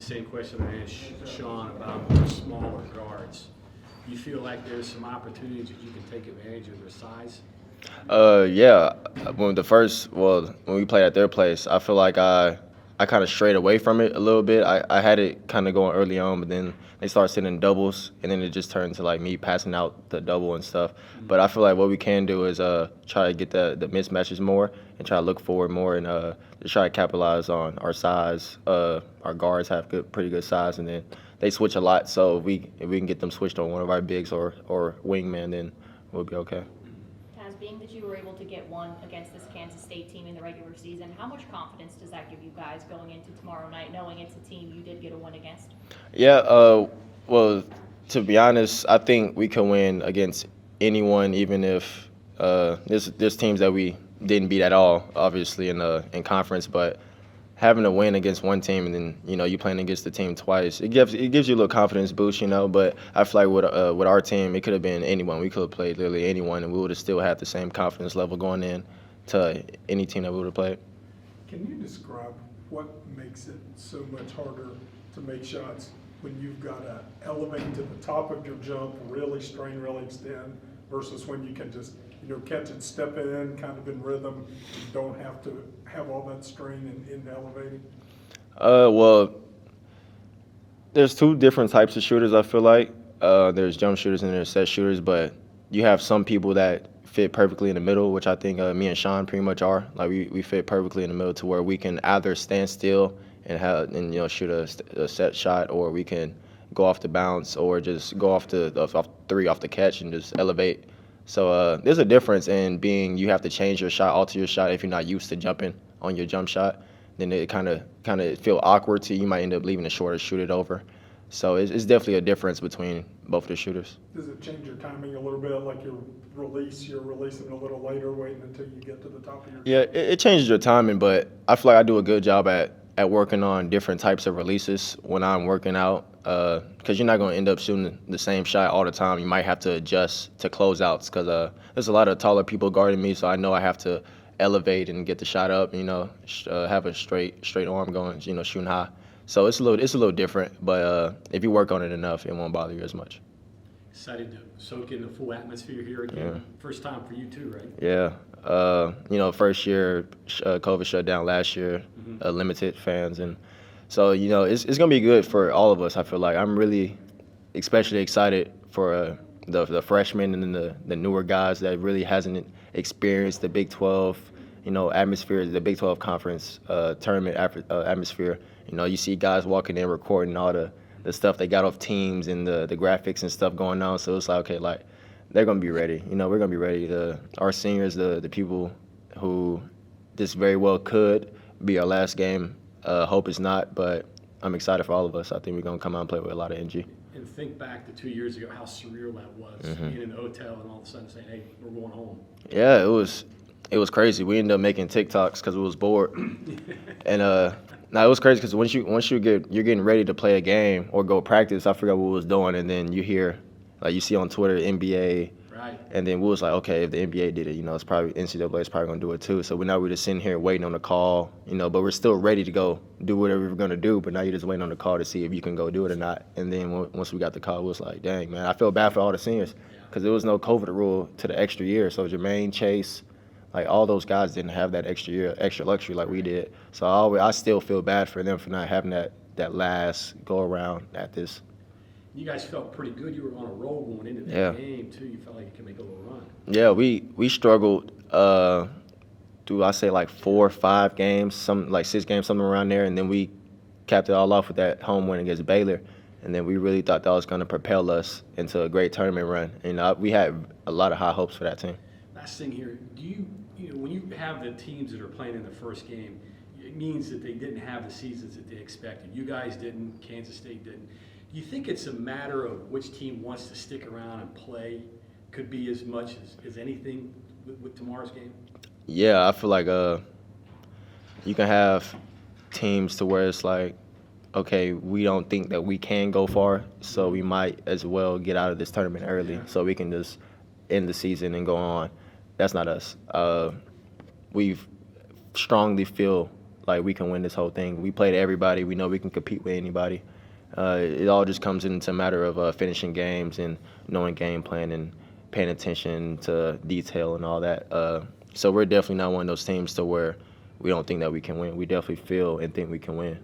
same question I asked Sean about the smaller guards. Do you feel like there's some opportunities that you can take advantage of their size? Yeah. When we played at their place, I feel like I kind of strayed away from it a little bit. I had it kind of going early on, but then they started sending doubles, and then it just turned to like me passing out the double and stuff. But I feel like what we can do is try to get the mismatches more and try to look forward more and just try to capitalize on our size. Our guards have pretty good size, and then they switch a lot. So if we can get them switched on one of our bigs or wingman, then we'll be okay. Taz, being that you were able to get one against this Kansas State team in the regular season, how much confidence does that give you guys going into tomorrow night, knowing it's a team you did get a win against? Yeah, well, to be honest, I think we can win against anyone, even if there's teams that we didn't beat at all, obviously in conference. But having a win against one team and then you playing against the team twice, it gives you a little confidence boost, But I feel like with our team, it could have been anyone. We could have played literally anyone, and we would have still had the same confidence level going in to any team that we would have played. Can you describe what makes it so much harder to make shots when you've got to elevate to the top of your jump, really strain, really extend, versus when you can just catch it, step in, kind of in rhythm, you don't have to have all that strain in elevating? Well, there's two different types of shooters, I feel like. There's jump shooters and there's set shooters, but you have some people that fit perfectly in the middle, which I think me and Sean pretty much are. Like we fit perfectly in the middle to where we can either stand still and shoot a set shot, or we can go off the bounce or just go off three off the catch and just elevate. So there's a difference in being you have to change your shot, alter your shot if you're not used to jumping on your jump shot. Then it kind of feel awkward to you. You might end up leaving it short or shoot it over. So it's definitely a difference between both the shooters. Does it change your timing a little bit, like you're releasing a little later, waiting until you get to the top of your Yeah, it changes your timing, but I feel like I do a good job at working on different types of releases when I'm working out, because you're not going to end up shooting the same shot all the time. You might have to adjust to closeouts because there's a lot of taller people guarding me, so I know I have to elevate and get the shot up, have a straight arm going, shooting high. So it's a little different, but if you work on it enough, it won't bother you as much. Excited to soak in the full atmosphere here again. Yeah. First time for you too, right? Yeah. First year, COVID shut down last year, limited fans. And so, it's going to be good for all of us, I feel like. I'm really especially excited for the freshmen and then the newer guys that really hasn't experienced the Big 12, atmosphere, the Big 12 conference tournament atmosphere. You see guys walking in recording all the stuff they got off teams and the graphics and stuff going on. So it's like, okay, like they're going to be ready. We're going to be ready. Our seniors, the people who this very well could be our last game. Hope it's not, but I'm excited for all of us. I think we're going to come out and play with a lot of energy. And think back to 2 years ago, how surreal that was, being in the hotel and all of a sudden saying, hey, we're going home. Yeah, it was crazy. We ended up making TikToks because we was bored. And it was crazy because once you're getting ready to play a game or go practice, I forgot what we was doing, and then you hear, like you see on Twitter, NBA, right? And then we was like, okay, if the NBA did it, it's probably NCAA is probably gonna do it too. So now we're just sitting here waiting on the call, but we're still ready to go do whatever we're gonna do. But now you're just waiting on the call to see if you can go do it or not. And then once we got the call, it was like, dang man, I feel bad for all the seniors because there was no COVID rule to the extra year. So Jermaine, Chase, like all those guys didn't have that extra year, extra luxury like we did. So I still feel bad for them for not having that last go around at this. You guys felt pretty good. You were on a roll going into that game too. You felt like you could make a little run. Yeah, we struggled through I say like 4 or 5 games, some like 6 games, something around there, and then we capped it all off with that home win against Baylor. And then we really thought that was going to propel us into a great tournament run. And we had a lot of high hopes for that team. Last thing here, do you when you have the teams that are playing in the first game, it means that they didn't have the seasons that they expected. You guys didn't, Kansas State didn't. Do you think it's a matter of which team wants to stick around and play? Could be as much as anything with tomorrow's game? Yeah, I feel like you can have teams to where it's like, okay, we don't think that we can go far, so we might as well get out of this tournament early so we can just end the season and go on. That's not us. We strongly feel like we can win this whole thing. We played everybody. We know we can compete with anybody. It all just comes into a matter of finishing games and knowing game plan and paying attention to detail and all that. So we're definitely not one of those teams to where we don't think that we can win. We definitely feel and think we can win.